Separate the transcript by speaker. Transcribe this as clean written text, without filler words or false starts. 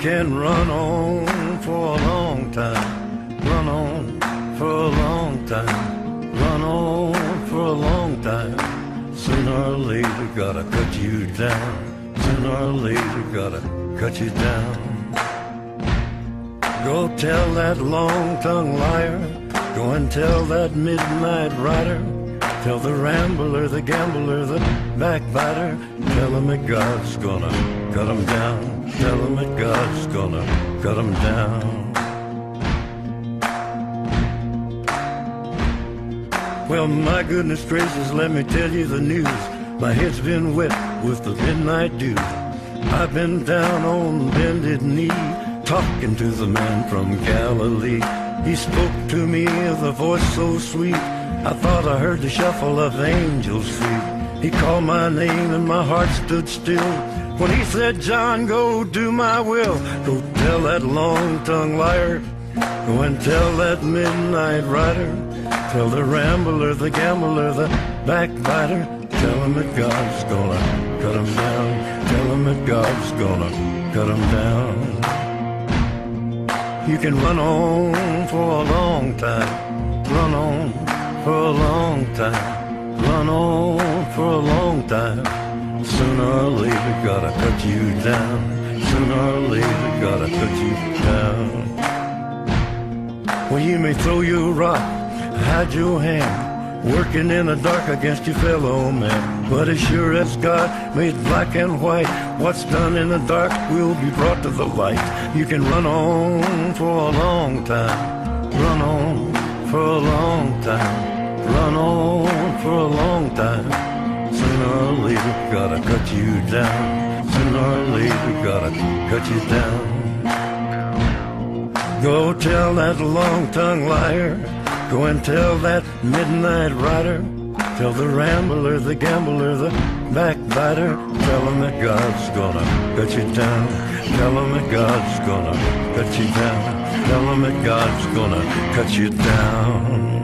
Speaker 1: can run on for a long time, run on for a long time, run on for a long time. Sooner or later gotta cut you down, sooner or later gotta cut you down. Go tell that long-tongued liar, go and tell that midnight rider, tell the rambler, the gambler, the backbiter, tell him that God's gonna cut him down, tell him that God's gonna cut him down. Well, my goodness gracious, let me tell you the news. My head's been wet with the midnight dew. I've been down on bended knee, talking to the man from Galilee. He spoke to me with a voice so sweet, I thought I heard the shuffle of angels' feet. He called my name and my heart stood still when he said, John, go do my will. Go tell that long-tongued liar, go and tell that midnight rider, tell the rambler, the gambler, the backbiter, tell him that God's gonna cut him down, tell him that God's gonna cut him down. You can run on for a long time, run on for a long time, run on for a long time. Sooner or later gotta cut you down, sooner or later gotta cut you down. Well, you may throw your rock, hide your hand, working in the dark against your fellow man, but as sure as God made black and white, what's done in the dark will be brought to the light. You can run on for a long time, run on for a long time, run on for a long time. Sooner or later gotta cut you down, sooner or later gotta cut you down. Go tell that long-tongued liar, go and tell that midnight rider, tell the rambler, the gambler, the backbiter, tell him that God's gonna cut you down, tell him that God's gonna cut you down, tell him that God's gonna cut you down.